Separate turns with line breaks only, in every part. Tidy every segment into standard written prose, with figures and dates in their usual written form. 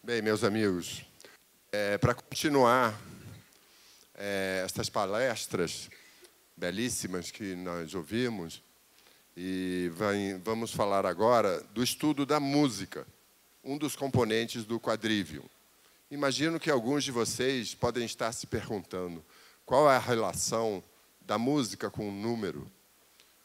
Bem, meus amigos, para continuar estas palestras belíssimas que nós ouvimos, vamos falar agora do estudo da música, um dos componentes do quadrivium. Imagino que alguns de vocês podem estar se perguntando qual é a relação da música com o número.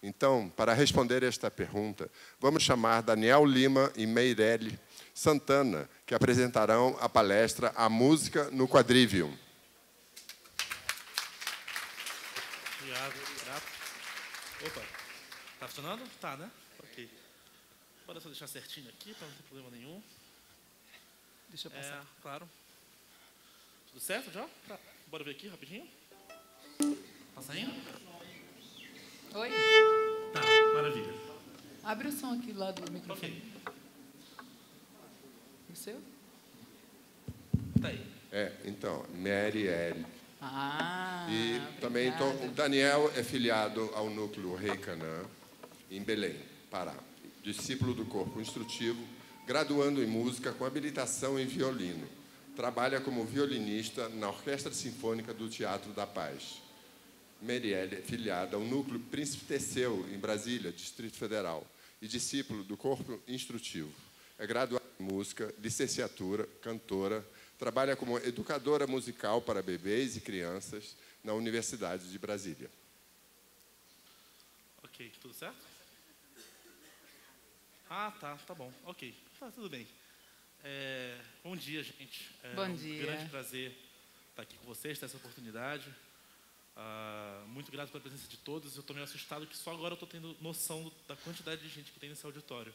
Então, para responder esta pergunta, vamos chamar Daniel Lima e Meirelle Santana, que apresentarão a palestra A Música no Quadrivium.
Obrigado. Opa, tá funcionando? Tá, né? Ok. Pode só deixar certinho aqui, para não ter problema nenhum.
Deixa eu passar.
Claro. Tudo certo já? Tá. Bora ver aqui rapidinho. Tá saindo?
Oi?
Tá, maravilha.
Abre o som aqui lá do microfone.
Ok.
O seu?
Tá aí.
Então, Meirelle. E também
obrigada.
o Daniel é filiado ao núcleo Rei Canaã, em Belém, Pará. Discípulo do corpo instrutivo, graduando em música com habilitação em violino. Trabalha como violinista na Orquestra Sinfônica do Teatro da Paz. Meirelle é filiada ao núcleo Príncipe Teseu, em Brasília, Distrito Federal, e discípulo do corpo instrutivo. É graduada em música, licenciatura, cantora, trabalha como educadora musical para bebês e crianças na Universidade de Brasília.
Ok, tudo certo? Tá bom. Ok, tá tudo bem. Bom dia, gente.
Bom dia.
Um grande prazer estar aqui com vocês, ter essa oportunidade. Muito grato pela presença de todos. Eu estou meio assustado que só agora eu estou tendo noção da quantidade de gente que tem nesse auditório.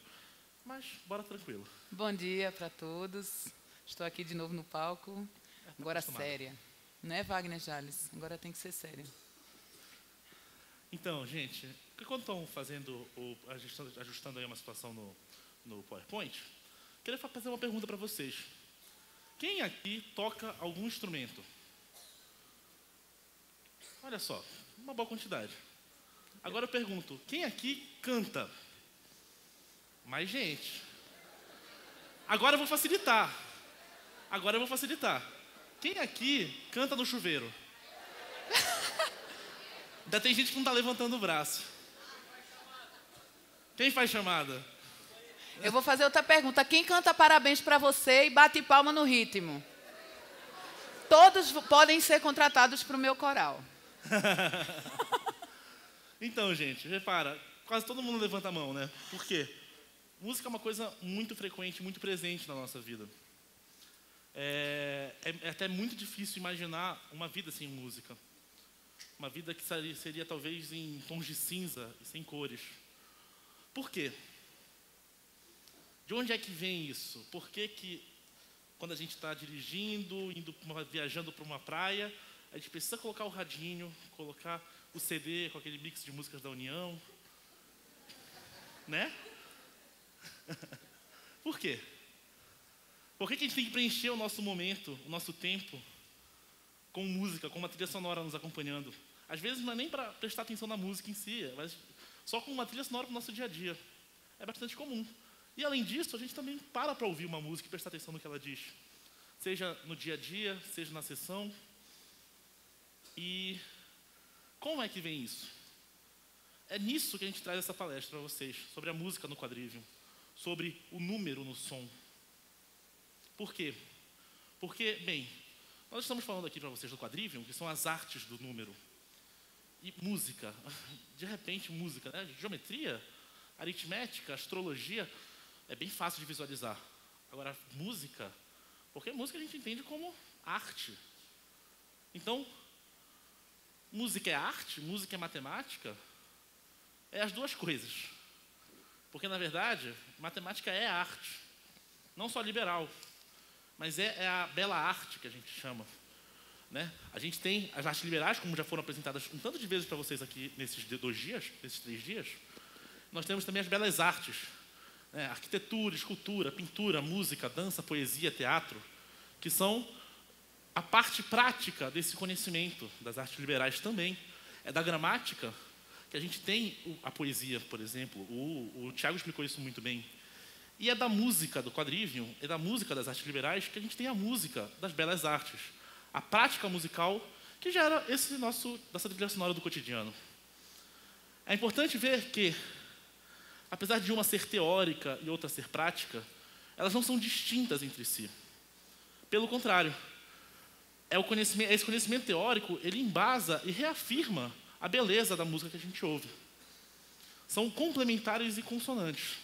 Mas, bora tranquilo.
Bom dia para todos. Estou aqui de novo no palco. Agora séria. Não é Wagner Jales, agora tem que ser séria.
Então, gente, quando estão fazendo, ajustando aí uma situação no PowerPoint, queria fazer uma pergunta para vocês. Quem aqui toca algum instrumento? Olha só, uma boa quantidade. Agora eu pergunto, quem aqui canta? Mais gente. Agora eu vou facilitar. Quem aqui canta no chuveiro? Ainda tem gente que não está levantando o braço. Quem faz chamada?
Eu vou fazer outra pergunta. Quem canta parabéns para você e bate palma no ritmo? Todos podem ser contratados para o meu coral.
Então, gente, repara, quase todo mundo levanta a mão, né? Por quê? Música é uma coisa muito frequente, muito presente na nossa vida. É até muito difícil imaginar uma vida sem música. Uma vida que seria talvez em tons de cinza e sem cores. Por quê? De onde é que vem isso? Por que quando a gente está dirigindo, viajando para uma praia, a gente precisa colocar o radinho, colocar o CD com aquele mix de músicas da União? Né? Por quê? Por que a gente tem que preencher o nosso momento, o nosso tempo, com música, com uma trilha sonora nos acompanhando? Às vezes não é nem para prestar atenção na música em si, mas só com uma trilha sonora para o nosso dia a dia. É bastante comum. E além disso, a gente também para ouvir uma música e prestar atenção no que ela diz. Seja no dia a dia, seja na sessão. E como é que vem isso? É nisso que a gente traz essa palestra para vocês, sobre a música no quadrivium, sobre o número no som. Por quê? Porque, bem, nós estamos falando aqui para vocês do quadrivium, que são as artes do número. E música, de repente música, né? Geometria, aritmética, astrologia, é bem fácil de visualizar. Agora, música, porque música a gente entende como arte. Então, música é arte? Música é matemática? É as duas coisas. Porque, na verdade, matemática é arte. Não só liberal, mas é a bela arte que a gente chama. Né? A gente tem as artes liberais, como já foram apresentadas um tanto de vezes para vocês aqui nesses 2 dias, nesses 3 dias. Nós temos também as belas artes. Né? Arquitetura, escultura, pintura, música, dança, poesia, teatro, que são a parte prática desse conhecimento das artes liberais também. É da gramática que a gente tem a poesia, por exemplo. O Tiago explicou isso muito bem. E é da música do quadrivium, é da música das artes liberais que a gente tem a música das belas artes, a prática musical que gera essa trilha sonora do cotidiano. É importante ver que, apesar de uma ser teórica e outra ser prática, elas não são distintas entre si. Pelo contrário, esse conhecimento teórico, ele embasa e reafirma a beleza da música que a gente ouve. São complementares e consonantes.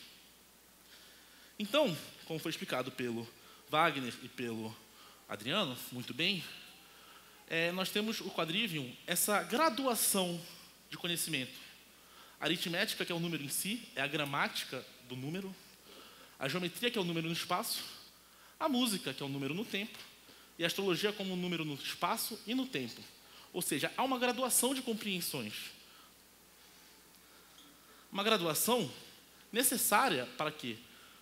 Então, como foi explicado pelo Wagner e pelo Adriano, muito bem, nós temos o quadrivium, essa graduação de conhecimento. A aritmética, que é o número em si, é a gramática do número. A geometria, que é o número no espaço. A música, que é o número no tempo. E a astrologia como um número no espaço e no tempo. Ou seja, há uma graduação de compreensões. Uma graduação necessária para que,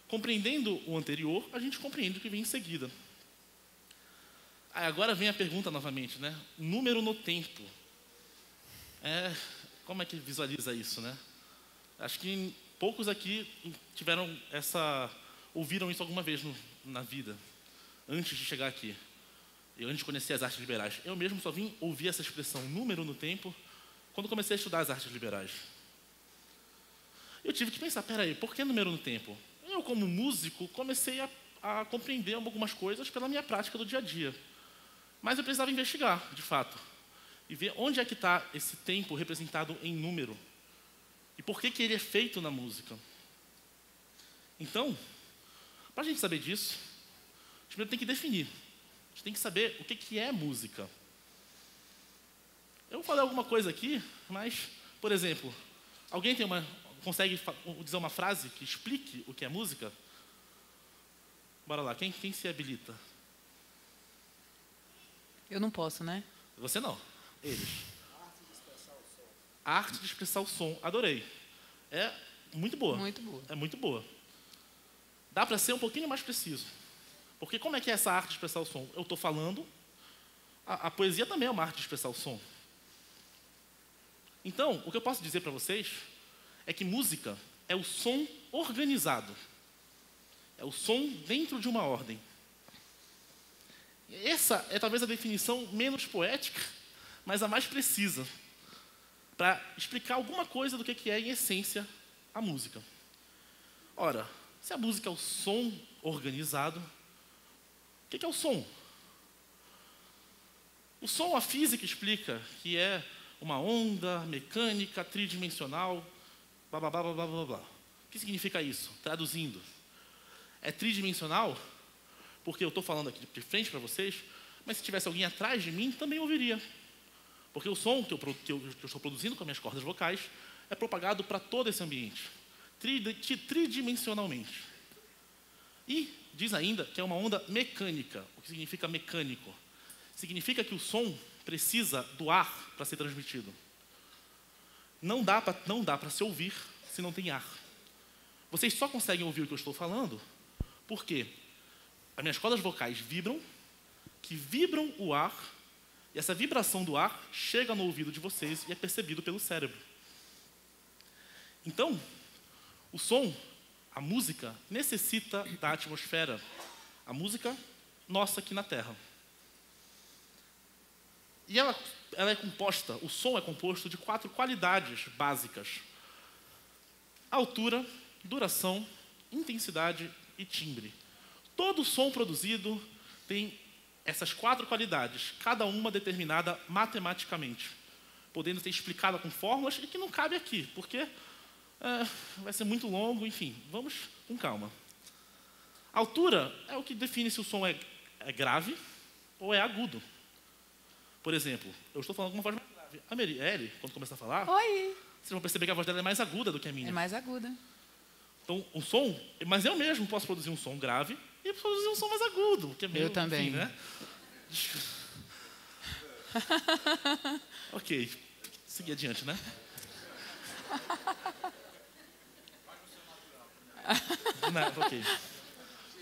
compreendendo o anterior, a gente compreenda o que vem em seguida. Agora vem a pergunta novamente, né? Número no tempo. Como é que visualiza isso, né? Acho que poucos aqui ouviram isso alguma vez na vida, antes de chegar aqui. Antes de conhecer as artes liberais. Eu mesmo só vim ouvir essa expressão, número no tempo, quando comecei a estudar as artes liberais. Eu tive que pensar, peraí, por que número no tempo? Eu, como músico, comecei a compreender algumas coisas pela minha prática do dia a dia. Mas eu precisava investigar, de fato, e ver onde é que está esse tempo representado em número. E por que ele é feito na música. Então, para a gente saber disso, a gente primeiro tem que definir. A gente tem que saber o que é música. Eu vou falar alguma coisa aqui, mas, por exemplo, alguém consegue dizer uma frase que explique o que é música? Bora lá, quem se habilita?
Eu não posso, né?
Você não, eles. A arte de expressar o som, adorei. É muito boa.
Muito boa.
É muito boa. Dá para ser um pouquinho mais preciso. Porque como é que é essa arte de expressar o som? Eu estou falando, a poesia também é uma arte de expressar o som. Então, o que eu posso dizer para vocês é que música é o som organizado. É o som dentro de uma ordem. Essa é talvez a definição menos poética, mas a mais precisa, para explicar alguma coisa do que é, em essência, a música. Ora, se a música é o som organizado, o que é o som? O som, a física explica que é uma onda mecânica tridimensional, blá, blá, blá, blá, blá, blá. O que significa isso? Traduzindo, é tridimensional porque eu estou falando aqui de frente para vocês, mas se tivesse alguém atrás de mim, também ouviria. Porque o som que eu estou produzindo com as minhas cordas vocais é propagado para todo esse ambiente, tridimensionalmente. E diz ainda que é uma onda mecânica. O que significa mecânico? Significa que o som precisa do ar para ser transmitido. Não dá para se ouvir se não tem ar. Vocês só conseguem ouvir o que eu estou falando porque as minhas cordas vocais vibram o ar, e essa vibração do ar chega no ouvido de vocês e é percebido pelo cérebro. Então, o som, a música, necessita da atmosfera. A música nossa aqui na Terra. E ela é composta, o som é composto de 4 qualidades básicas: altura, duração, intensidade e timbre. Todo som produzido tem essas 4 qualidades, cada uma determinada matematicamente, podendo ser explicada com fórmulas e que não cabe aqui, porque vai ser muito longo, enfim, vamos com calma. A altura é o que define se o som é grave ou é agudo. Por exemplo, eu estou falando com uma voz mais grave. A Marielle, quando começar a falar,
Oi!
vocês vão perceber que a voz dela é mais aguda do que a minha.
É mais aguda.
Então, o som, mas eu mesmo posso produzir um som grave e produzir um som mais agudo. Que é meio,
eu também.
Enfim, né? Ok, seguir adiante, né? Não, ok.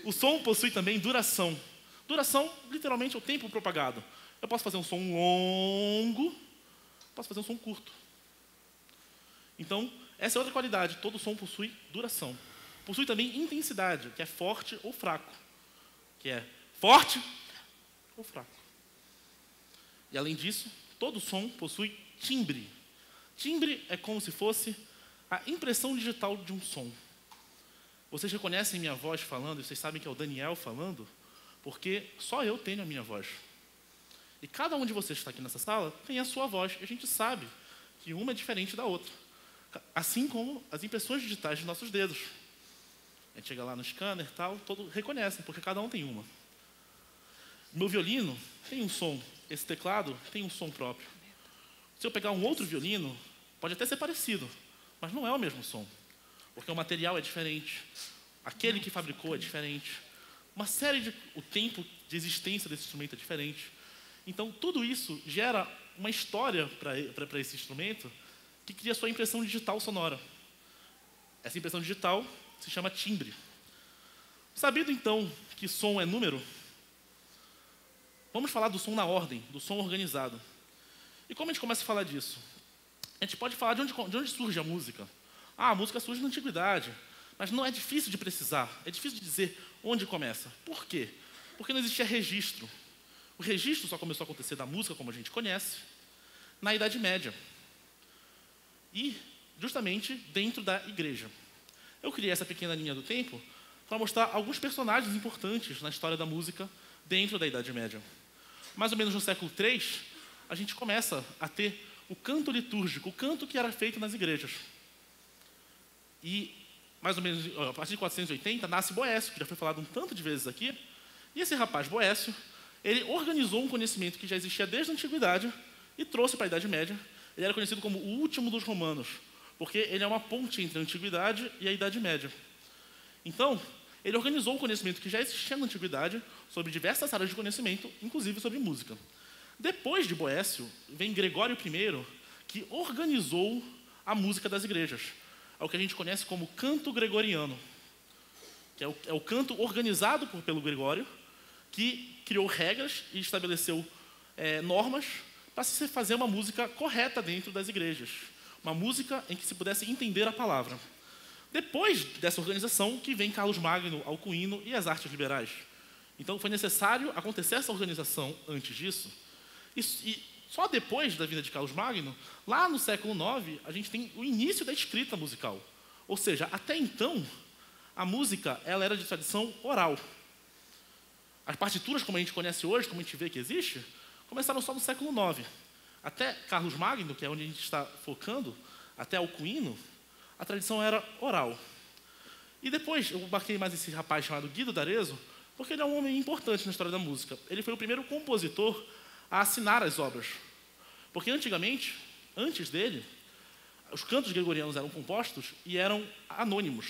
O som possui também duração. Duração, literalmente, é o tempo propagado. Eu posso fazer um som longo, posso fazer um som curto. Então, essa é outra qualidade. Todo som possui duração. possui também intensidade, que é forte ou fraco. Que é forte ou fraco. E além disso, todo som possui timbre. Timbre é como se fosse a impressão digital de um som. Vocês reconhecem minha voz falando, e vocês sabem que é o Daniel falando, porque só eu tenho a minha voz. E cada um de vocês que está aqui nessa sala tem a sua voz, e a gente sabe que uma é diferente da outra. Assim como as impressões digitais dos nossos dedos. A gente chega lá no scanner e tal, todos reconhecem, porque cada um tem uma. O meu violino tem um som, esse teclado tem um som próprio. Se eu pegar um outro violino, pode até ser parecido, mas não é o mesmo som. Porque o material é diferente, aquele que fabricou é diferente, o tempo de existência desse instrumento é diferente. Então, tudo isso gera uma história para esse instrumento que cria sua impressão digital sonora. Essa impressão digital se chama timbre. Sabido, então, que som é número, vamos falar do som na ordem, do som organizado. E como a gente começa a falar disso? A gente pode falar de onde surge a música. A música surge na antiguidade, mas não é difícil de precisar, é difícil de dizer onde começa. Por quê? Porque não existia registro. O registro só começou a acontecer da música, como a gente conhece, na Idade Média. E, justamente, dentro da igreja. Eu criei essa pequena linha do tempo para mostrar alguns personagens importantes na história da música dentro da Idade Média. Mais ou menos no século III, a gente começa a ter o canto litúrgico, o canto que era feito nas igrejas. E, mais ou menos, a partir de 480, nasce Boécio, que já foi falado um tanto de vezes aqui. E esse rapaz, Boécio, ele organizou um conhecimento que já existia desde a Antiguidade e trouxe para a Idade Média. Ele era conhecido como o último dos romanos, porque ele é uma ponte entre a Antiguidade e a Idade Média. Então, ele organizou um conhecimento que já existia na Antiguidade sobre diversas áreas de conhecimento, inclusive sobre música. Depois de Boécio, vem Gregório I, que organizou a música das igrejas. É o que a gente conhece como canto gregoriano, que é o canto organizado pelo Gregório, que criou regras e estabeleceu normas para se fazer uma música correta dentro das igrejas. Uma música em que se pudesse entender a palavra. Depois dessa organização, que vem Carlos Magno, Alcuino e as artes liberais. Então, foi necessário acontecer essa organização antes disso. E só depois da vinda de Carlos Magno, lá no século IX, a gente tem o início da escrita musical. Ou seja, até então, a música ela era de tradição oral. As partituras, como a gente conhece hoje, como a gente vê que existe, começaram só no século IX. Até Carlos Magno, que é onde a gente está focando, até Alcuino, a tradição era oral. E depois, eu marquei mais esse rapaz chamado Guido d'Arezzo, porque ele é um homem importante na história da música. Ele foi o primeiro compositor a assinar as obras. Porque antigamente, antes dele, os cantos gregorianos eram compostos e eram anônimos.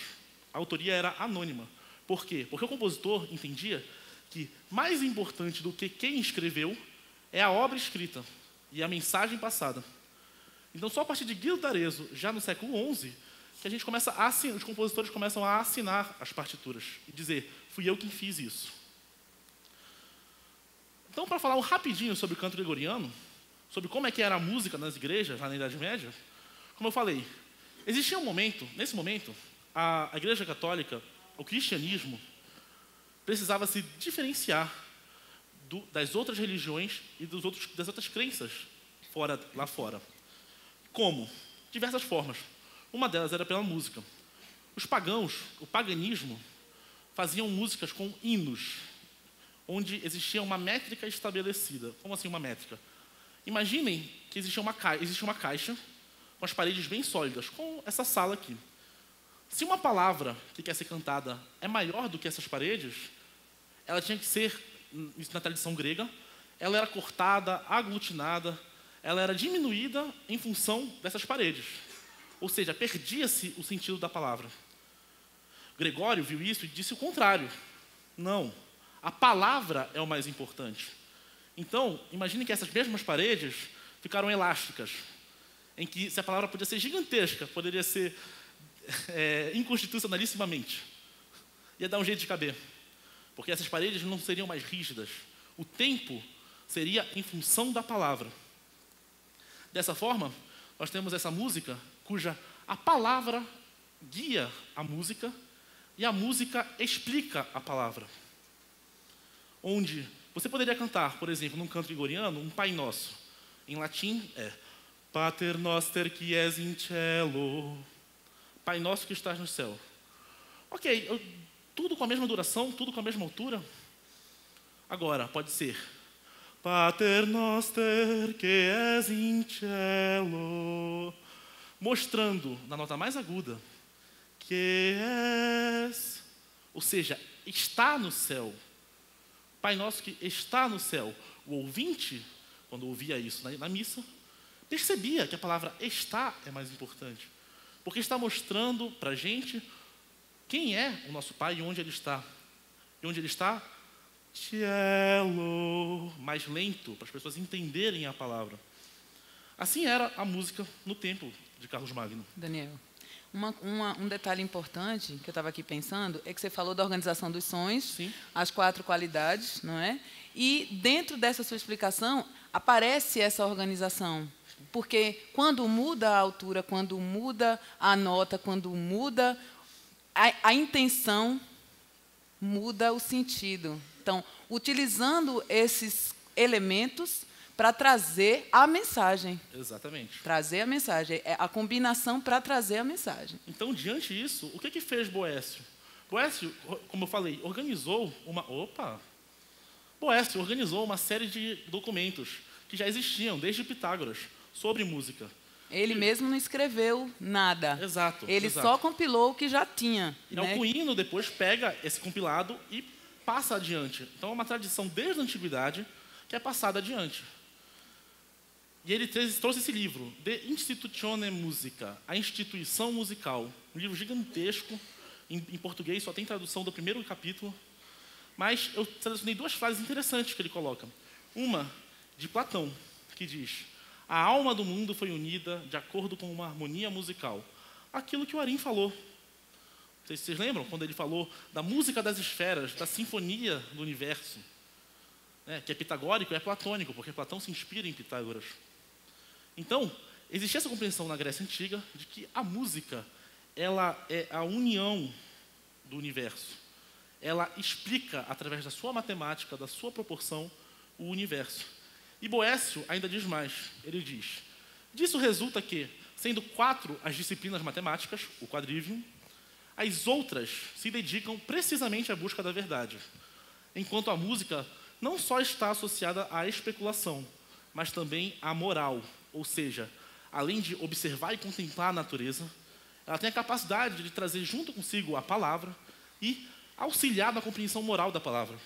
A autoria era anônima. Por quê? Porque o compositor entendia que mais importante do que quem escreveu é a obra escrita e a mensagem passada. Então, só a partir de Guido d'Arezzo, já no século XI, que a gente começa a assinar, os compositores começam a assinar as partituras e dizer, fui eu quem fiz isso. Então, para falar rapidinho sobre o canto gregoriano, sobre como é que era a música nas igrejas, lá na Idade Média, como eu falei, existia um momento, nesse momento, a Igreja Católica, o cristianismo, precisava se diferenciar das outras religiões e das outras crenças lá fora. Como? Diversas formas. Uma delas era pela música. Os pagãos, o paganismo, faziam músicas com hinos, onde existia uma métrica estabelecida. Como assim uma métrica? Imaginem que existe uma caixa com as paredes bem sólidas, como essa sala aqui. Se uma palavra que quer ser cantada é maior do que essas paredes, ela tinha que ser, isso na tradição grega, ela era cortada, aglutinada, ela era diminuída em função dessas paredes. Ou seja, perdia-se o sentido da palavra. Gregório viu isso e disse o contrário. Não, a palavra é o mais importante. Então, imagine que essas mesmas paredes ficaram elásticas, em que se a palavra podia ser gigantesca, poderia ser inconstitucionalissimamente. Ia dar um jeito de caber. Porque essas paredes não seriam mais rígidas. O tempo seria em função da palavra. Dessa forma, nós temos essa música cuja a palavra guia a música, E a música explica a palavra. Onde você poderia cantar, por exemplo, num canto gregoriano, um Pai Nosso. Em latim é Pater noster qui es in cielo. Pai Nosso que estás no céu. Ok, tudo com a mesma duração, tudo com a mesma altura. Agora, pode ser Pater noster que es in cielo, mostrando na nota mais aguda que és, ou seja, está no céu. Pai Nosso que está no céu. O ouvinte, quando ouvia isso na missa, percebia que a palavra está é mais importante, porque está mostrando para a gente quem é o nosso Pai e onde Ele está. E onde Ele está? Cielo, mais lento, para as pessoas entenderem a palavra. Assim era a música no tempo de Carlos Magno.
Daniel, um detalhe importante que eu estava aqui pensando é que você falou da organização dos sons,
Sim.
as 4 qualidades, não é? E dentro dessa sua explicação aparece essa organização, porque quando muda a altura, quando muda a nota, quando muda a intenção, muda o sentido. Então, utilizando esses elementos para trazer a mensagem.
Exatamente.
Trazer a mensagem. É a combinação para trazer a mensagem.
Então, diante disso, o que fez Boécio? Boécio, como eu falei, organizou Boécio organizou uma série de documentos que já existiam desde Pitágoras sobre música.
Ele mesmo não escreveu nada.
Exato.
Ele só compilou o que já tinha.
E Alcuino depois pega esse compilado e passa adiante. Então, é uma tradição desde a antiguidade que é passada adiante. E ele trouxe esse livro, De Institutione Musica, a instituição musical. Um livro gigantesco, em português, só tem tradução do primeiro capítulo. Mas eu selecionei 2 frases interessantes que ele coloca. Uma, de Platão, que diz: a alma do mundo foi unida de acordo com uma harmonia musical. Aquilo que o Arim falou. Não sei se vocês lembram, quando ele falou da música das esferas, da sinfonia do universo. Que é pitagórico, é platônico, porque Platão se inspira em Pitágoras. Então, existia essa compreensão na Grécia Antiga de que a música, ela é a união do universo. Ela explica, através da sua matemática, da sua proporção, o universo. E Boécio ainda diz mais. Ele diz: disso resulta que, sendo 4 as disciplinas matemáticas, o quadrivium, as outras se dedicam precisamente à busca da verdade, enquanto a música não só está associada à especulação, mas também à moral, ou seja, além de observar e contemplar a natureza, ela tem a capacidade de trazer junto consigo a palavra e auxiliar na compreensão moral da palavra.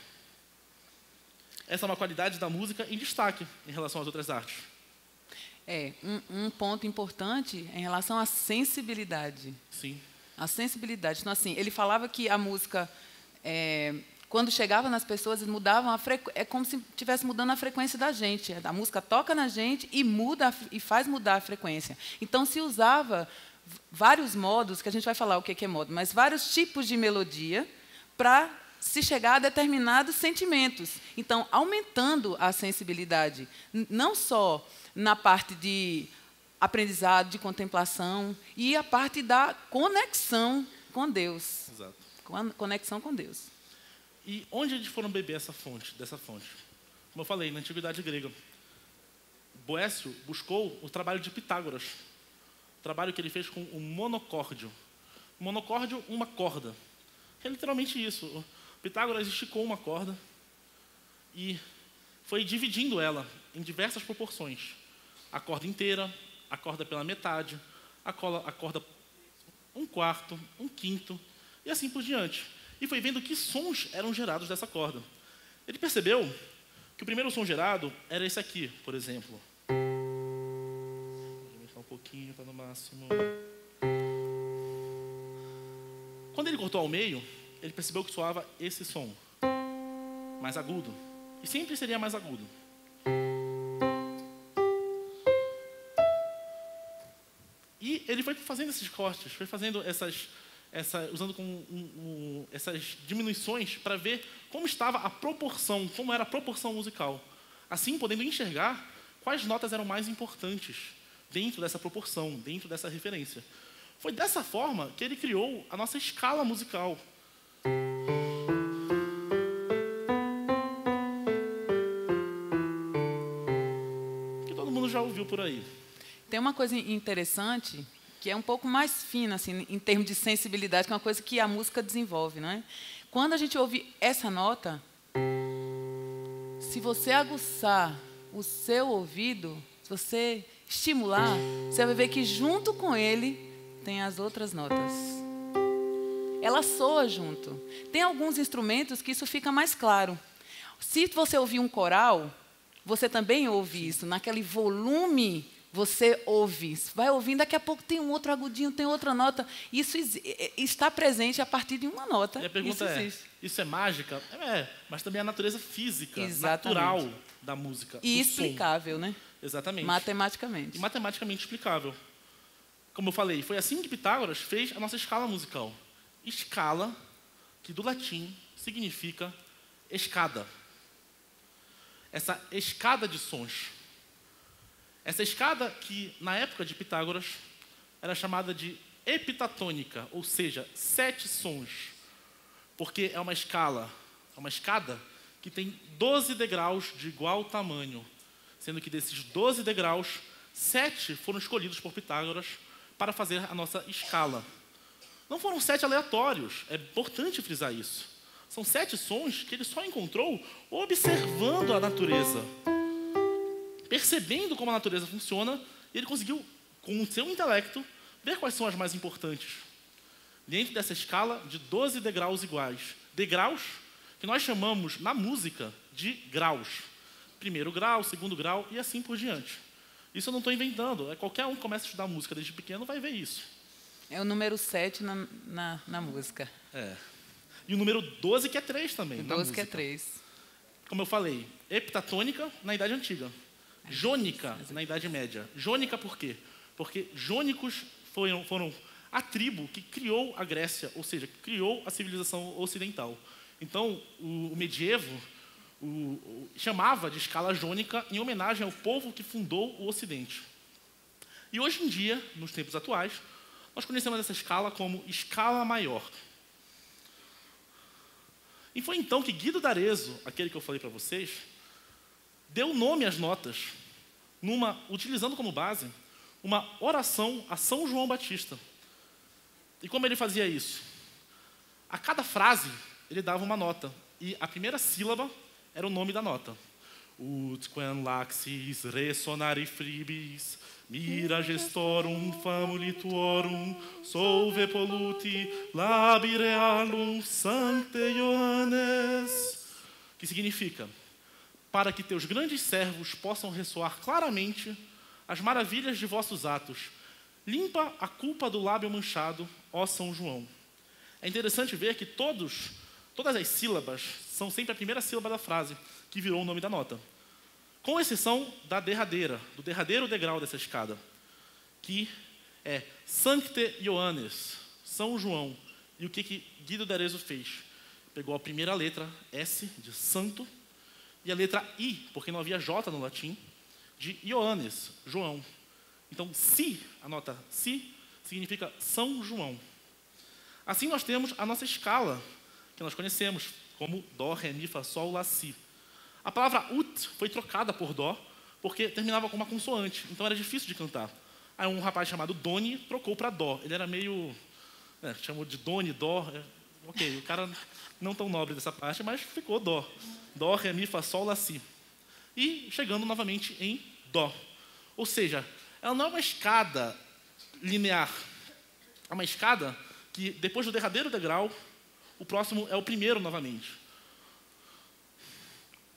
Essa é uma qualidade da música em destaque em relação às outras artes.
Um ponto importante em relação à sensibilidade.
Sim.
A sensibilidade. Então, assim, ele falava que a música, quando chegava nas pessoas, mudavam é como se estivesse mudando a frequência da gente. A música toca na gente e muda e faz mudar a frequência. Então, se usava vários modos, que a gente vai falar o que é modo, mas vários tipos de melodia para se chegar a determinados sentimentos. Então, aumentando a sensibilidade, não só na parte de aprendizado, de contemplação, e a parte da conexão com Deus.
Exato.
Conexão com Deus.
E onde eles foram beber dessa fonte? Como eu falei, na Antiguidade Grega. Boécio buscou o trabalho de Pitágoras. O trabalho que ele fez com o monocórdio. Monocórdio, uma corda. É literalmente isso. Pitágoras esticou uma corda e foi dividindo ela em diversas proporções. A corda inteira, a corda pela metade, a corda 1/4, 1/5 e assim por diante. E foi vendo que sons eram gerados dessa corda. Ele percebeu que o primeiro som gerado era esse aqui, por exemplo. Vou aumentar um pouquinho, está no máximo. Quando ele cortou ao meio, ele percebeu que soava esse som, mais agudo. E sempre seria mais agudo. E ele foi fazendo esses cortes, foi fazendo usando essas diminuições para ver como estava a proporção, como era a proporção musical. Assim, podendo enxergar quais notas eram mais importantes dentro dessa proporção, dentro dessa referência. Foi dessa forma que ele criou a nossa escala musical, ouviu por aí.
Tem uma coisa interessante, que é um pouco mais fina, assim, em termos de sensibilidade, que é uma coisa que a música desenvolve, não é? Quando a gente ouve essa nota, se você aguçar o seu ouvido, se você estimular, você vai ver que junto com ele tem as outras notas. Ela soa junto. Tem alguns instrumentos que isso fica mais claro. Se você ouvir um coral, você também ouve isso. Naquele volume, você ouve. Vai ouvindo, daqui a pouco tem um outro agudinho, tem outra nota. Isso está presente a partir de uma nota.
E a pergunta isso é mágica? É, mas também é a natureza física, natural da música.
E explicável, né?
Exatamente.
Matematicamente.
E matematicamente explicável. Como eu falei, foi assim que Pitágoras fez a nossa escala musical. Escala, que do latim significa escada. Essa escada de sons. Essa escada que, na época de Pitágoras, era chamada de heptatônica, ou seja, 7 sons. Porque é uma escada que tem 12 degraus de igual tamanho, sendo que desses 12 degraus, 7 foram escolhidos por Pitágoras para fazer a nossa escala. Não foram 7 aleatórios, é importante frisar isso. São 7 sons que ele só encontrou observando a natureza, percebendo como a natureza funciona, e ele conseguiu, com o seu intelecto, ver quais são as mais importantes. Dentro dessa escala de 12 degraus iguais. Degraus que nós chamamos, na música, de graus. Primeiro grau, segundo grau e assim por diante. Isso eu não estou inventando. Qualquer um que começa a estudar música desde pequeno vai ver isso.
É o número 7 na música.
É. E o número 12, que é 3 também.
O 12 que é 3.
Como eu falei, heptatônica na Idade Antiga. Jônica na Idade Média. Jônica por quê? Porque jônicos foram a tribo que criou a Grécia, ou seja, que criou a civilização ocidental. Então, o medievo chamava de escala jônica em homenagem ao povo que fundou o Ocidente. E hoje em dia, nos tempos atuais, nós conhecemos essa escala como escala maior. E foi então que Guido d'Arezzo, aquele que eu falei para vocês, deu nome às notas, utilizando como base uma oração a São João Batista. E como ele fazia isso? A cada frase, ele dava uma nota. E a primeira sílaba era o nome da nota. Ut quam laxis resonari fribis, mira gestorum famuli tuorum, solve polluti labire alum sancte Ioannes. Que significa, para que teus grandes servos possam ressoar claramente as maravilhas de vossos atos, limpa a culpa do lábio manchado, ó São João. É interessante ver que todas as sílabas são sempre a primeira sílaba da frase, que virou o nome da nota. Com exceção da derradeira, do derradeiro degrau dessa escada, que é Sancte Ioannes, São João. E o que Guido d'Arezzo fez? Pegou a primeira letra, S, de santo, e a letra I, porque não havia J no latim, de Ioannes, João. Então, si, a nota si, significa São João. Assim nós temos a nossa escala, que nós conhecemos como Dó, Ré, Mi, Fá, Sol, Lá, Si. A palavra ut foi trocada por Dó, porque terminava com uma consoante, então era difícil de cantar. Aí um rapaz chamado Doni trocou para Dó. Ele era meio... chamou de Doni, Dó. Ok, o cara não tão nobre dessa parte, mas ficou Dó. Dó, Ré, Mi, Fá, Sol, Lá, Si. E chegando novamente em Dó. Ou seja, ela não é uma escada linear. É uma escada que, depois do derradeiro degrau, o próximo é o primeiro novamente.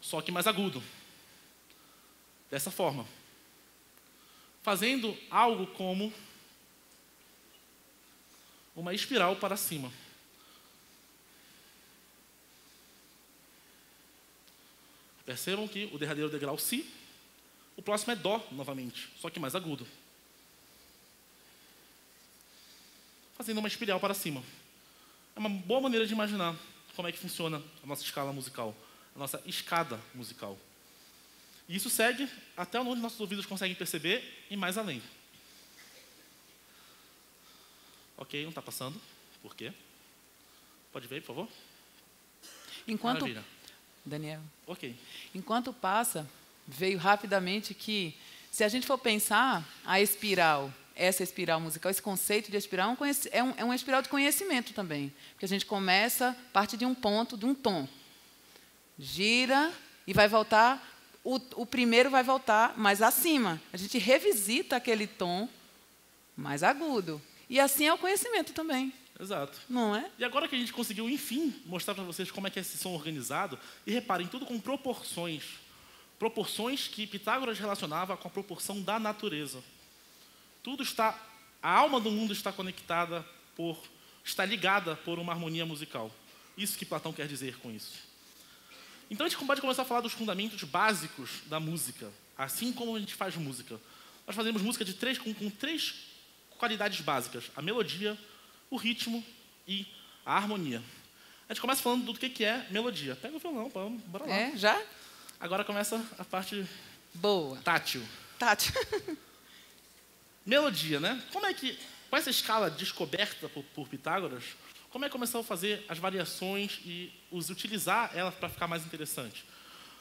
Só que mais agudo. Dessa forma. Fazendo algo como uma espiral para cima. Percebam que o derradeiro degrau Si, o próximo é Dó novamente, só que mais agudo. Fazendo uma espiral para cima. É uma boa maneira de imaginar como é que funciona a nossa escala musical, a nossa escada musical. E isso segue até onde nossos ouvidos conseguem perceber e mais além. Ok, não está passando. Por quê? Pode ver, por favor?
Enquanto...
Maravilha.
Daniel.
Ok.
Enquanto passa, veio rapidamente que Se a gente for pensar, a espiral, essa espiral musical, esse conceito de espiral é uma espiral de conhecimento também. Porque a gente começa, parte de um ponto, de um tom. Gira e vai voltar, o primeiro vai voltar mais acima. A gente revisita aquele tom mais agudo. E assim é o conhecimento também.
Exato.
Não é?
E agora que a gente conseguiu, enfim, mostrar para vocês como é que é esse som organizado, e reparem, tudo com proporções. Proporções que Pitágoras relacionava com a proporção da natureza. Tudo está, a alma do mundo está conectada está ligada por uma harmonia musical. Isso que Platão quer dizer com isso. Então a gente pode começar a falar dos fundamentos básicos da música, assim como a gente faz música. Nós fazemos música com três qualidades básicas: a melodia, o ritmo e a harmonia. A gente começa falando do que é melodia. Pega o violão, bora lá.
É, já?
Agora começa a parte
boa.
Tátil. Melodia, né? Com essa escala descoberta por Pitágoras, como é que começou a fazer as variações e utilizar ela para ficar mais interessante?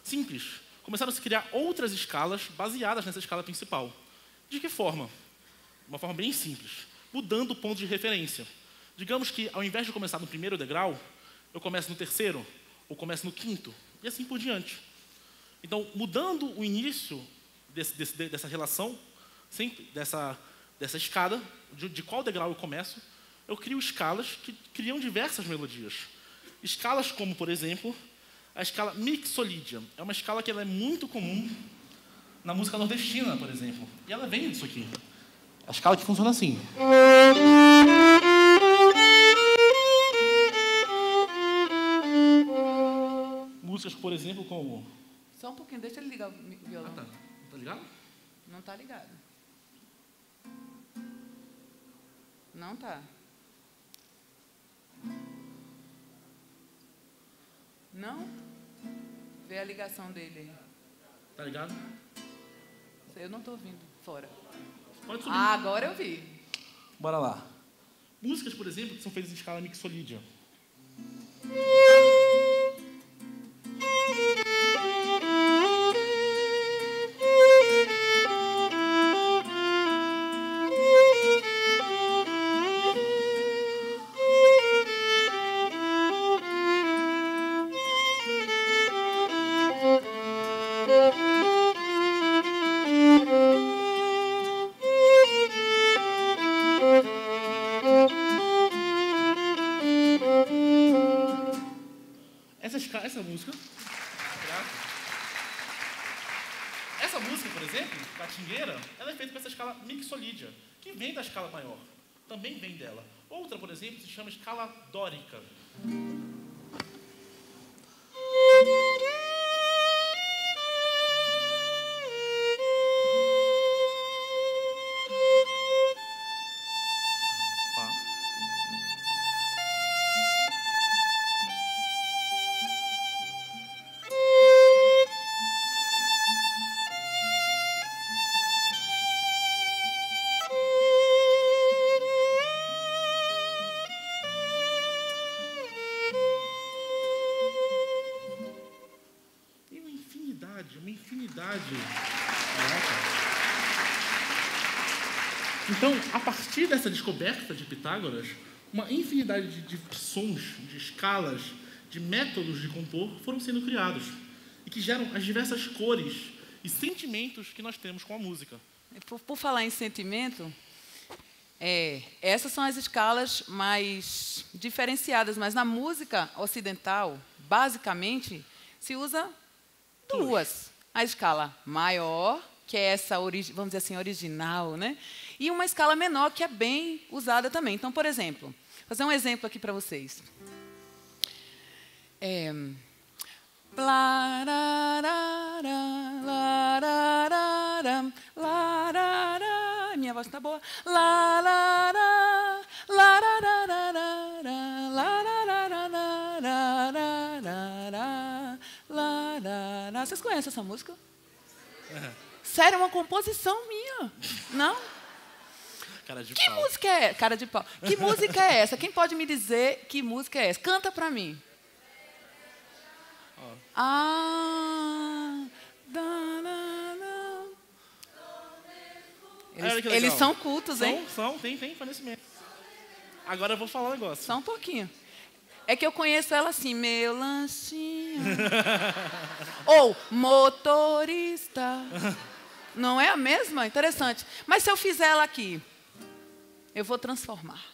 Simples. Começaram a se criar outras escalas baseadas nessa escala principal. De que forma? Uma forma bem simples. Mudando o ponto de referência. Digamos que, ao invés de começar no primeiro degrau, eu começo no terceiro, ou começo no quinto, e assim por diante. Então, mudando o início dessa relação, sempre dessa escada, de qual degrau eu começo, eu crio escalas que criam diversas melodias. Escalas como, por exemplo, a escala mixolídia. É uma escala que ela é muito comum na música nordestina, por exemplo. E ela vem disso aqui. A escala que funciona assim. Músicas, por exemplo, como...
Só um pouquinho, deixa ele ligar o violão.
Ah, tá. Não tá ligado?
Não tá ligado. Não tá. Não? Vê a ligação dele aí.
Tá ligado?
Eu não tô ouvindo. Fora.
Pode subir.
Ah, agora eu vi.
Bora lá. Músicas, por exemplo, que são feitas em escala mixolídia. Essa música, por exemplo, Catingueira, ela é feita com essa escala mixolídia, que vem da escala maior. Também vem dela. Outra, por exemplo, se chama escala dórica. Uma infinidade. Então, a partir dessa descoberta de Pitágoras, uma infinidade de sons, de escalas, de métodos de compor foram sendo criados e que geram as diversas cores e sentimentos que nós temos com a música.
Por falar em sentimento, essas são as escalas mais diferenciadas, mas na música ocidental, basicamente, se usa duas. A escala maior, que é essa, vamos dizer assim, original, né? E uma escala menor, que é bem usada também. Então, por exemplo, vou fazer um exemplo aqui para vocês. Minha voz está boa. Vocês conhecem essa música? Sério, é uma composição minha. Não?
Cara de
que
pau.
Música é? Cara de pau. Que música é essa? Quem pode me dizer que música é essa? Canta pra mim.
Olha que legal.
Eles são cultos, hein?
Tem conhecimento. Agora eu vou falar um negócio.
Só um pouquinho. É que eu conheço ela assim, meu lanchinho. Ou motorista. Não é a mesma? Interessante. Mas se eu fizer ela aqui, eu vou transformar.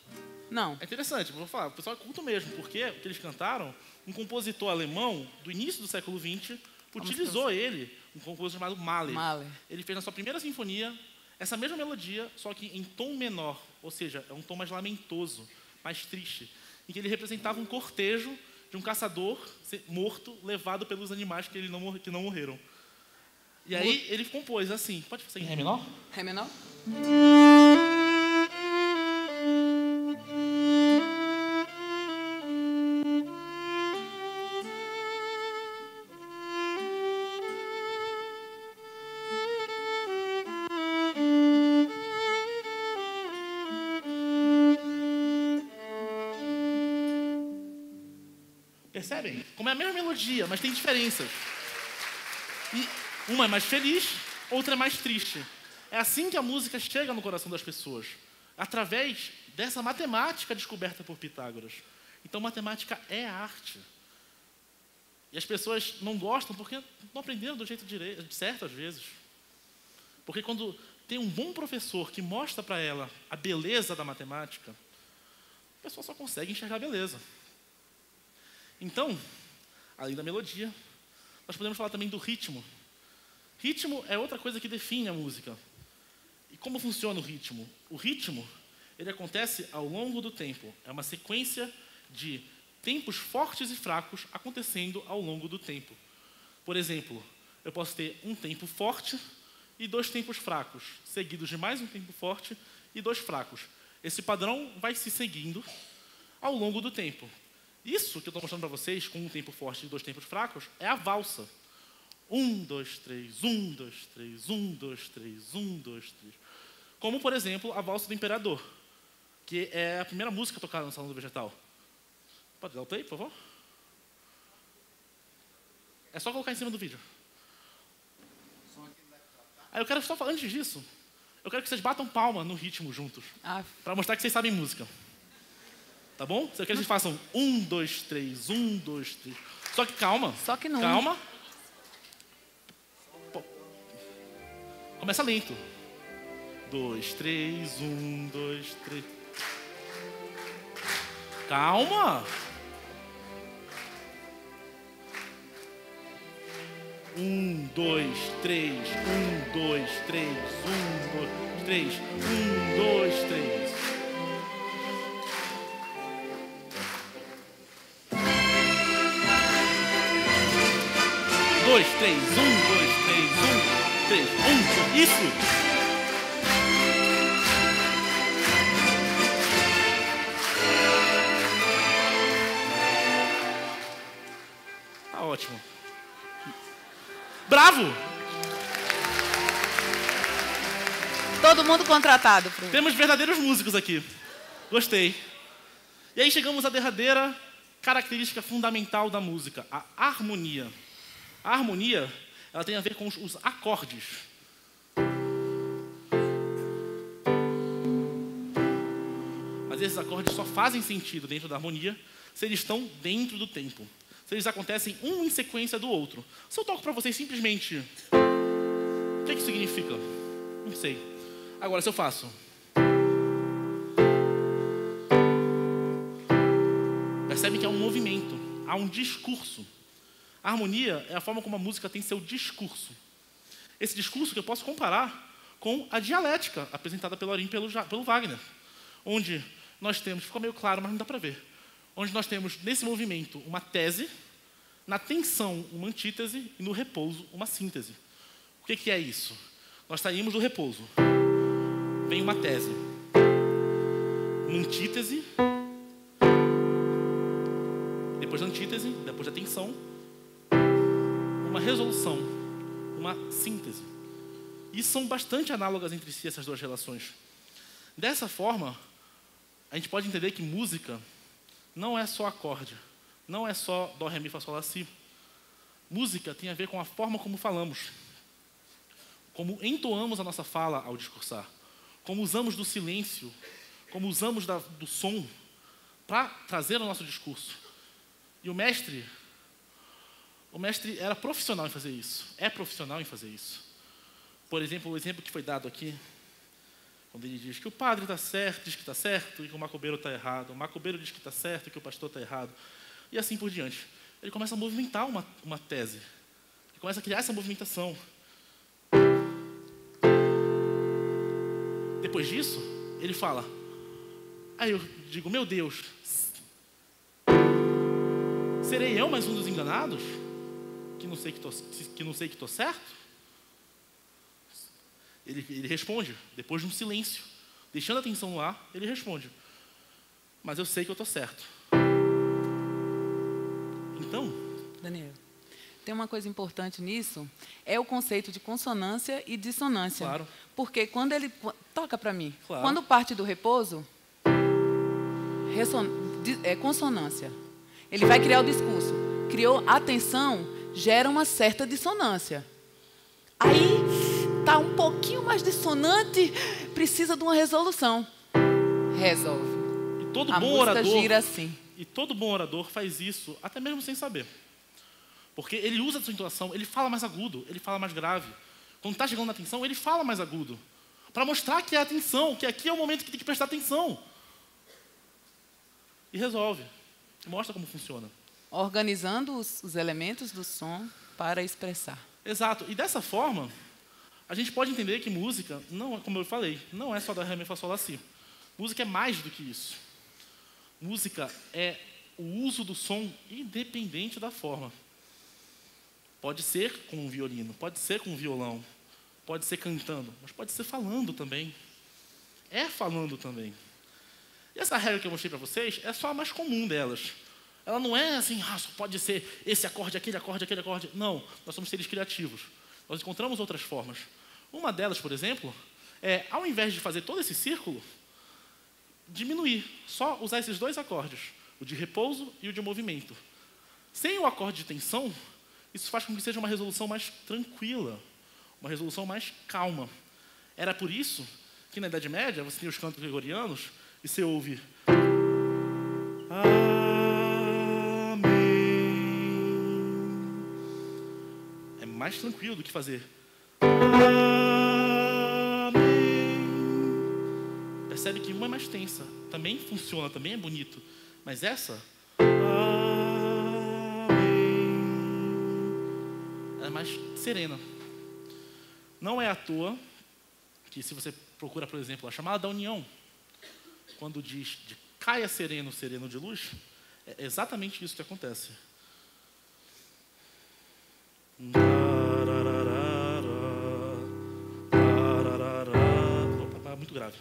Não.
É interessante, vou falar. O pessoal é culto mesmo, porque o que eles cantaram, um compositor alemão do início do século XX utilizou ele, um compositor chamado Mahler. Ele fez na sua primeira sinfonia essa mesma melodia, só que em tom menor, ou seja, é um tom mais lamentoso, mais triste, em que ele representava um cortejo de um caçador morto, levado pelos animais que não morreram. E aí ele compôs assim. Pode fazer em Ré menor?
Ré menor?
Percebem? Como é a mesma melodia, mas tem diferenças. E uma é mais feliz, outra é mais triste. É assim que a música chega no coração das pessoas, através dessa matemática descoberta por Pitágoras. Então, matemática é arte. E as pessoas não gostam porque não aprenderam do jeito certo, às vezes. Porque quando tem um bom professor que mostra para ela a beleza da matemática, a pessoa só consegue enxergar a beleza. Então, além da melodia, nós podemos falar também do ritmo. Ritmo é outra coisa que define a música. E como funciona o ritmo? O ritmo, ele acontece ao longo do tempo. É uma sequência de tempos fortes e fracos acontecendo ao longo do tempo. Por exemplo, eu posso ter um tempo forte e 2 tempos fracos, seguidos de mais um tempo forte e 2 fracos. Esse padrão vai se seguindo ao longo do tempo. Isso que eu estou mostrando para vocês, com um tempo forte e 2 tempos fracos, é a valsa. 1, 2, 3, 1, 2, 3, 1, 2, 3, 1, 2, 3. Como, por exemplo, a valsa do Imperador, que é a primeira música tocada no Salão do Vegetal. Pode dar o play, por favor? É só colocar em cima do vídeo. Aí eu quero só falar, antes disso, eu quero que vocês batam palma no ritmo juntos, para mostrar que vocês sabem música. Tá bom? Eu quero que vocês façam 1, 2, 3, 1, 2, 3. Só que calma.
Só que não.
Calma. Começa lento. 2, 3, 1, 2, 3. Calma. 1, 2, 3, 1, 2, 3, 1, 2, 3, 1, 2, 3. Dois, três, 1, 2, 3, 1, 3, 1. Isso! Tá ótimo. Bravo!
Todo mundo contratado.
Temos verdadeiros músicos aqui. Gostei. E aí chegamos à derradeira característica fundamental da música, a harmonia. A harmonia, ela tem a ver com os acordes. Mas esses acordes só fazem sentido dentro da harmonia se eles estão dentro do tempo. Se eles acontecem um em sequência do outro. Se eu toco para vocês simplesmente... O que significa? Não sei. Agora, se eu faço... Percebem que há um movimento, há um discurso. A harmonia é a forma como a música tem seu discurso. Esse discurso que eu posso comparar com a dialética apresentada pelo Arim e pelo Wagner, onde nós temos, ficou meio claro, mas não dá para ver, onde nós temos nesse movimento uma tese, na tensão uma antítese e no repouso uma síntese. O que é isso? Nós saímos do repouso, vem uma tese, uma antítese, depois da antítese, depois da tensão, uma resolução, uma síntese. E são bastante análogas entre si essas duas relações. Dessa forma, a gente pode entender que música não é só acorde, não é só dó, ré, mi, fá, sol, lá, si. Música tem a ver com a forma como falamos, como entoamos a nossa fala ao discursar, como usamos do silêncio, como usamos do som para trazer o nosso discurso. E o mestre era profissional em fazer isso, é profissional em fazer isso. Por exemplo, o exemplo que foi dado aqui, quando ele diz que o padre está certo, diz que está certo, e que o macumbeiro está errado. O macumbeiro diz que está certo e que o pastor está errado. E assim por diante. Ele começa a movimentar uma tese. Ele começa a criar essa movimentação. Depois disso, ele fala. Aí eu digo, meu Deus, serei eu mais um dos enganados? Que não sei que estou certo? Ele responde, depois de um silêncio, deixando a atenção no ar, ele responde, mas eu sei que eu estou certo. Então...
Daniel, tem uma coisa importante nisso, é o conceito de consonância e dissonância.
Claro.
Porque quando ele... Toca para mim.
Claro.
Quando parte do repouso, consonância. Ele vai criar o discurso. Criou atenção, gera uma certa dissonância. Aí... está um pouquinho mais dissonante, precisa de uma resolução. Resolve.
E todo
a
bom
música
orador
gira assim.
E todo bom orador faz isso, até mesmo sem saber. Porque ele usa a sua entonação, ele fala mais agudo, ele fala mais grave. Quando está chegando na atenção, ele fala mais agudo. Para mostrar que é atenção, que aqui é o momento que tem que prestar atenção. E resolve. E mostra como funciona.
Organizando os elementos do som para expressar.
Exato. E dessa forma... a gente pode entender que música, não, como eu falei, não é só da Ré, Mi, Fá, Sol, Lá, Si. Música é mais do que isso. Música é o uso do som independente da forma. Pode ser com um violino, pode ser com um violão, pode ser cantando, mas pode ser falando também. É falando também. E essa regra que eu mostrei para vocês é só a mais comum delas. Ela não é assim, só pode ser esse acorde, aquele acorde, aquele acorde. Não, nós somos seres criativos. Nós encontramos outras formas. Uma delas, por exemplo, é, ao invés de fazer todo esse círculo, diminuir, só usar esses dois acordes, o de repouso e o de movimento. Sem o acorde de tensão, isso faz com que seja uma resolução mais tranquila, uma resolução mais calma. Era por isso que na Idade Média você tem os cantos gregorianos e você ouve... Amém. É mais tranquilo do que fazer... Percebe que uma é mais tensa, também funciona, também é bonito, mas essa é mais serena. Não é à toa que, se você procura, por exemplo, a chamada da união, quando diz de caia sereno, sereno de luz, é exatamente isso que acontece. Opa, muito grave.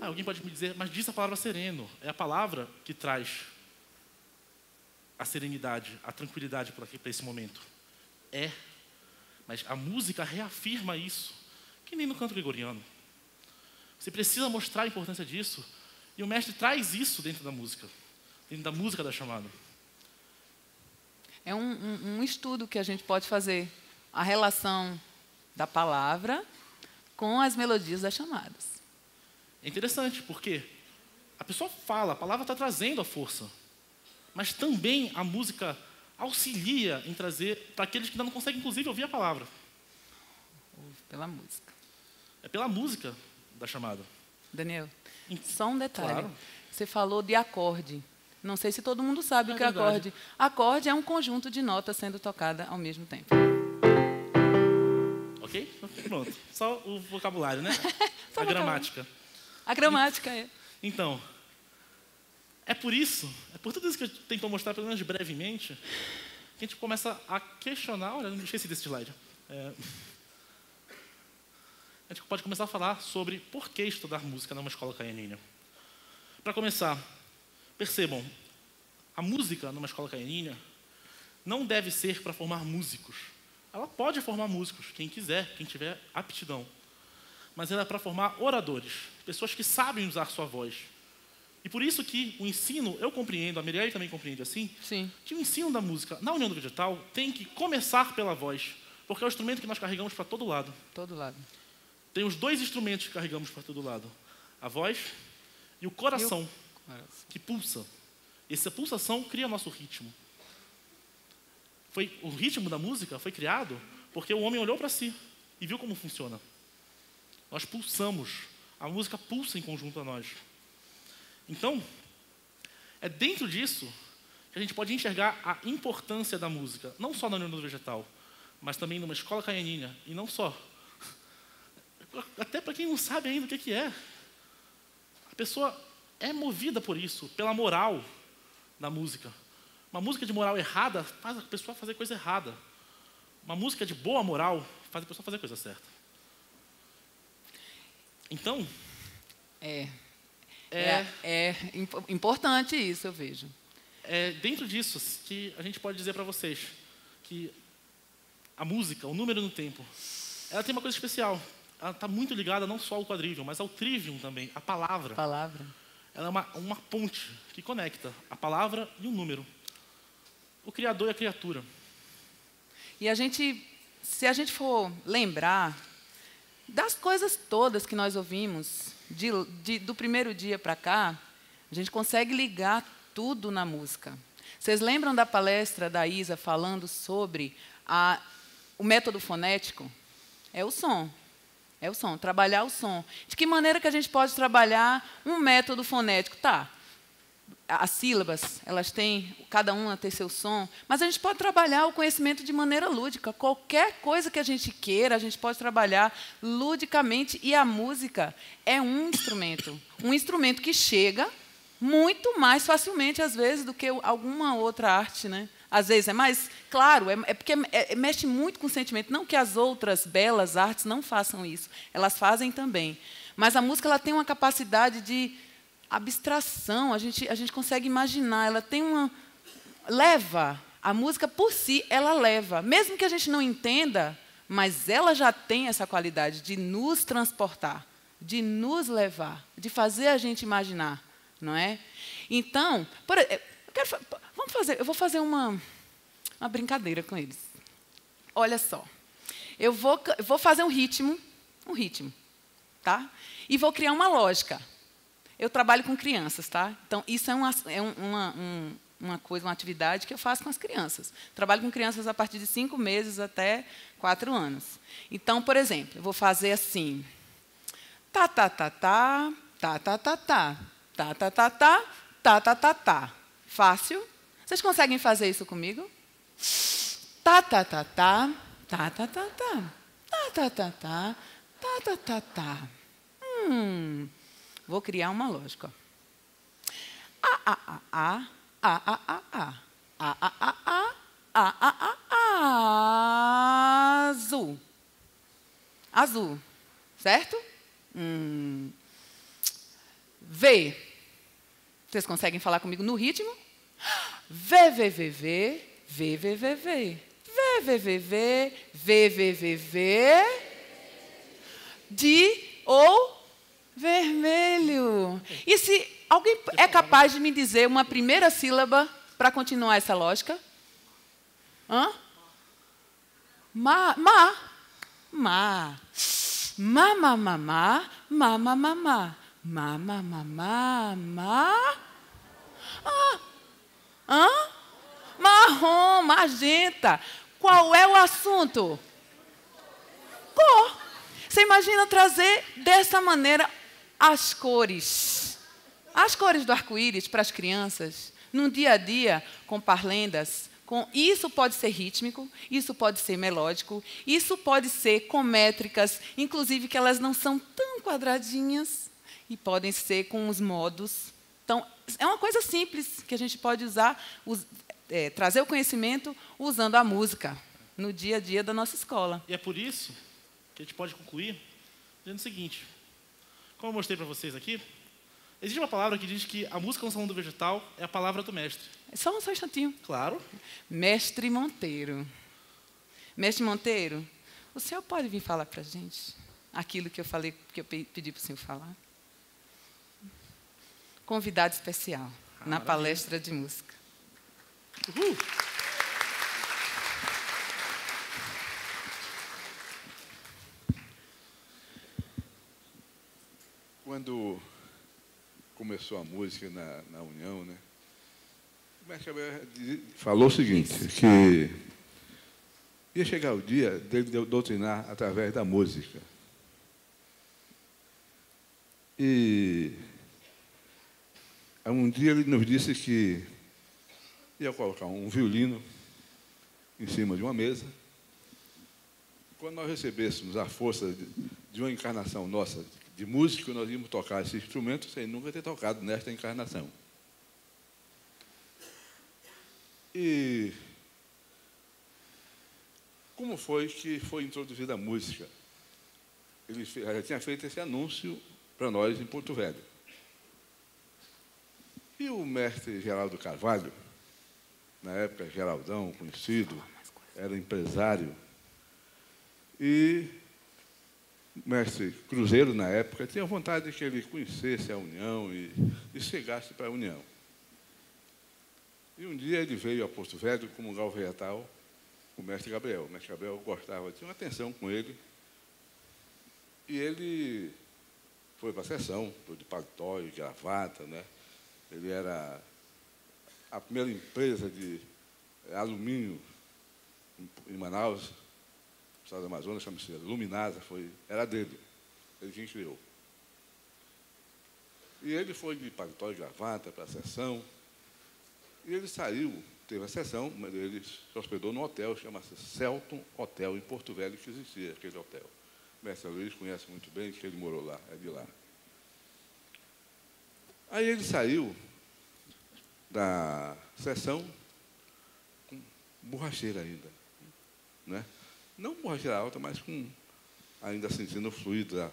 Alguém pode me dizer, mas diz a palavra sereno. É a palavra que traz a serenidade, a tranquilidade para esse momento. É. Mas a música reafirma isso. Que nem no canto gregoriano. Você precisa mostrar a importância disso. E o mestre traz isso dentro da música da chamada.
É um estudo que a gente pode fazer. A relação da palavra com as melodias das chamadas.
É interessante, porque a pessoa fala, a palavra está trazendo a força. Mas também a música auxilia em trazer para aqueles que ainda não conseguem, inclusive, ouvir a palavra.
Ouve pela música.
É pela música da chamada.
Daniel, só um detalhe.
Claro.
Você falou de acorde. Não sei se todo mundo sabe o que é acorde. Acorde é um conjunto de notas sendo tocada ao mesmo tempo.
Ok? Pronto. Só o vocabulário, né? A gramática.
A gramática é.
Então, é por tudo isso que eu tento mostrar, pelo menos brevemente, que a gente começa a questionar. Olha, eu não esqueci desse slide. A gente pode começar a falar sobre por que estudar música numa escola caianinha. Para começar, percebam, a música numa escola caianinha não deve ser para formar músicos. Ela pode formar músicos, quem quiser, quem tiver aptidão. mas ela é para formar oradores, pessoas que sabem usar sua voz. E por isso que o ensino, eu compreendo, a Mirelle também compreende assim,
Sim.
que o ensino da música na União do Vegetal tem que começar pela voz, porque é o instrumento que nós carregamos para todo lado.
Todo lado.
Tem os dois instrumentos que carregamos para todo lado, a voz e o coração, que pulsa. Essa pulsação cria nosso ritmo. O ritmo da música foi criado porque o homem olhou para si e viu como funciona. Nós pulsamos, a música pulsa em conjunto a nós. Então, é dentro disso que a gente pode enxergar a importância da música, não só na União do Vegetal, mas também numa escola caianinha, e não só. Até para quem não sabe ainda o que é. A pessoa é movida por isso, pela moral da música. Uma música de moral errada faz a pessoa fazer coisa errada. Uma música de boa moral faz a pessoa fazer a coisa certa. Então...
É importante isso, eu vejo.
É dentro disso que a gente pode dizer para vocês que a música, o número no tempo, ela tem uma coisa especial. Ela está muito ligada não só ao quadrivium, mas ao trivium também, a palavra. Ela é uma ponte que conecta a palavra e o número. O Criador e a criatura.
E se a gente for lembrar das coisas todas que nós ouvimos, do primeiro dia para cá, a gente consegue ligar tudo na música. Vocês lembram da palestra da Isa falando sobre o método fonético? É o som. É o som, trabalhar o som. De que maneira que a gente pode trabalhar um método fonético? Tá, as sílabas, elas têm, cada uma tem seu som, mas a gente pode trabalhar o conhecimento de maneira lúdica. Qualquer coisa que a gente queira, a gente pode trabalhar ludicamente, e a música é um instrumento que chega muito mais facilmente, às vezes, do que alguma outra arte, né? Às vezes é mais, claro, porque mexe muito com o sentimento. Não que as outras belas artes não façam isso, elas fazem também. Mas a música ela tem uma capacidade de abstração, a gente consegue imaginar, ela tem leva, a música por si, ela leva, mesmo que a gente não entenda, mas ela já tem essa qualidade de nos transportar, de nos levar, de fazer a gente imaginar, não é? Então, eu vou fazer uma brincadeira com eles. Olha só, eu vou fazer um ritmo, tá? E vou criar uma lógica. Eu trabalho com crianças, tá? Então, isso é uma atividade que eu faço com as crianças. Trabalho com crianças a partir de 5 meses até 4 anos. Então, por exemplo, eu vou fazer assim. Tá, tá, tá, tá, tá, tá, tá, tá, tá, tá, tá, tá, tá, tá, tá, tá. Fácil? Vocês conseguem fazer isso comigo? Tá, tá, tá, tá, tá, tá, tá, tá, tá, tá, tá, tá, tá, tá, tá, tá. Vou criar uma lógica. Azul. Azul. Certo? V. Vocês conseguem falar comigo no ritmo? V, V, V, V, V, V, V, V. V, V, V, V, V, V, V, V. De ou vermelho. E se alguém é capaz de me dizer uma primeira sílaba para continuar essa lógica? Hã? Ma. Ma, ma, ma, ma, ma, ma, ma, ma, ma, ma, ma, ma, ma, ma. Marrom, magenta. Qual é o assunto? Cor. Você imagina trazer dessa maneira as cores do arco-íris para as crianças, no dia a dia, com parlendas. Isso pode ser rítmico, isso pode ser melódico, isso pode ser com métricas, inclusive que elas não são tão quadradinhas, e podem ser com os modos. Então, é uma coisa simples que a gente pode usar, trazer o conhecimento usando a música no dia a dia da nossa escola.
E é por isso que a gente pode concluir dizendo o seguinte. Como eu mostrei para vocês aqui, existe uma palavra que diz que a música no Salão do Vegetal é a palavra do mestre.
Só um instantinho.
Claro.
Mestre Monteiro. Mestre Monteiro, o senhor pode vir falar para a gente? aquilo que eu falei, que eu pedi para o senhor falar. Convidado especial na palestra de música.
Uhul.
Quando começou a música na União, né, o mestre Gabriel falou o seguinte, que ia chegar o dia dele doutrinar através da música. E um dia ele nos disse que ia colocar um violino em cima de uma mesa. Quando nós recebêssemos a força de uma encarnação nossa de músico, nós íamos tocar esse instrumento sem nunca ter tocado nesta encarnação. E como foi que foi introduzida a música? Ele já tinha feito esse anúncio para nós em Porto Velho. E o mestre Geraldo Carvalho, na época Geraldão, conhecido, era empresário, e o mestre Cruzeiro, na época, tinha vontade de que ele conhecesse a União e chegasse para a União. E um dia ele veio a Porto Velho comungar o vegetal com o mestre Gabriel. O mestre Gabriel gostava, tinha uma atenção com ele, e ele foi para a sessão, foi de paletó e gravata, né? Ele era a primeira empresa de alumínio em Manaus, no estado do Amazonas, chama-se Luminasa, era dele, ele quem criou. E ele foi de paletó e gravata para a sessão, e ele saiu, teve a sessão, mas ele se hospedou num hotel, chama-se Celton Hotel, em Porto Velho, que existia aquele hotel. O mestre Luiz conhece muito bem, que ele morou lá, é de lá. Aí ele saiu da sessão com borracheira ainda, né? Não borracheira alta, mas ainda sentindo o fluido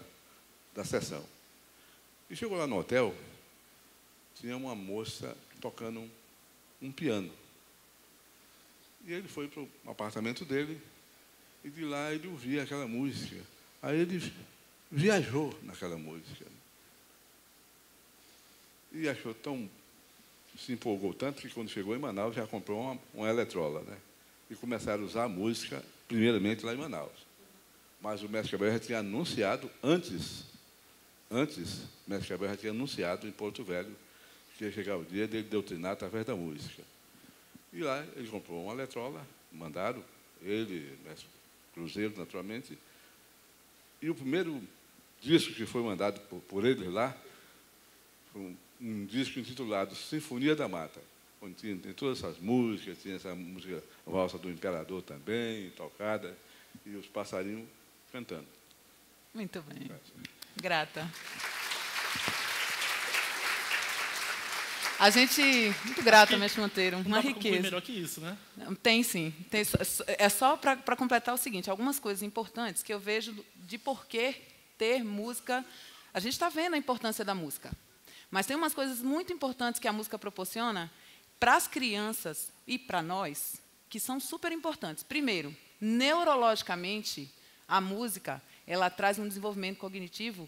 da sessão. E chegou lá no hotel, tinha uma moça tocando um piano. E ele foi para o apartamento dele, e de lá ele ouvia aquela música. Aí ele viajou naquela música. E achou se empolgou tanto que quando chegou em Manaus já comprou uma eletrola, né? E começaram a usar a música, primeiramente lá em Manaus. Mas o mestre Gabriel já tinha anunciado antes, o mestre Gabriel já tinha anunciado em Porto Velho que ia chegar o dia dele doutrinar através da música. E lá ele comprou uma eletrola, mandaram, ele, o mestre Cruzeiro, naturalmente, e o primeiro disco que foi mandado por ele lá foi um disco intitulado Sinfonia da Mata, onde tem todas essas músicas, tinha essa música, a Valsa do Imperador também, tocada, e os passarinhos cantando.
Muito bem. Grata. A gente, muito grata, mestre Monteiro, uma riqueza.
Melhor que isso, né?
Tem sim. É só para completar o seguinte, algumas coisas importantes que eu vejo de por que ter música. A gente está vendo a importância da música. Mas tem umas coisas muito importantes que a música proporciona para as crianças e para nós, que são super importantes. Primeiro, neurologicamente, a música ela traz um desenvolvimento cognitivo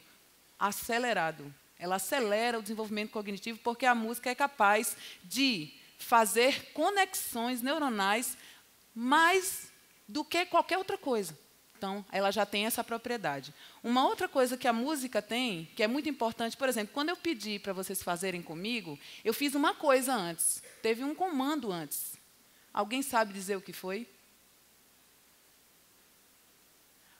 acelerado. Ela acelera o desenvolvimento cognitivo porque a música é capaz de fazer conexões neuronais mais do que qualquer outra coisa. Então, ela já tem essa propriedade. Uma outra coisa que a música tem, que é muito importante, por exemplo, quando eu pedi para vocês fazerem comigo, eu fiz uma coisa antes. Teve um comando antes. Alguém sabe dizer o que foi?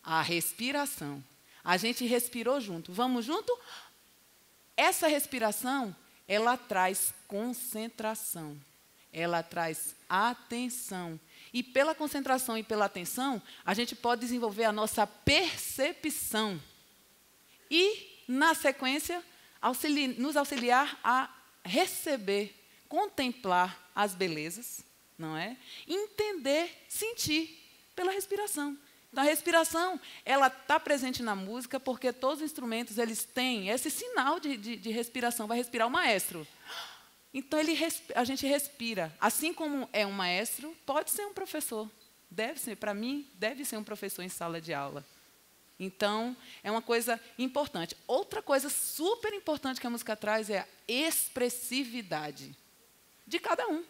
A respiração. A gente respirou junto. Vamos junto? Essa respiração, ela traz concentração. Ela traz atenção. E pela concentração e pela atenção, a gente pode desenvolver a nossa percepção. E, na sequência, nos auxiliar a receber, contemplar as belezas, não é? Entender, sentir pela respiração. Então, a respiração, ela está presente na música porque todos os instrumentos eles têm esse sinal de respiração. Vai respirar o maestro. Então, a gente respira. Assim como é um maestro, pode ser um professor. Deve ser, para mim, deve ser um professor em sala de aula. Então, é uma coisa importante. Outra coisa super importante que a música traz é a expressividade de cada um.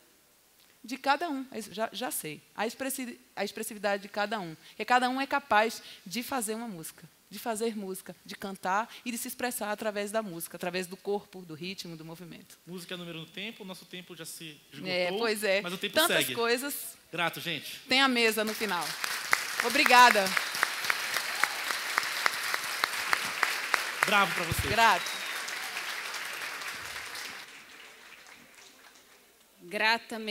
De cada um, já sei. A expressividade de cada um. Porque cada um é capaz de fazer uma música, de cantar e de se expressar através da música, através do corpo, do ritmo, do movimento.
Música é número no tempo, o nosso tempo já se esgotou,
Pois é.
mas o tempo
Tantas
segue.
coisas.
Grato, gente.
Tem a mesa no final. Obrigada.
Bravo para você.
Grato.
Grata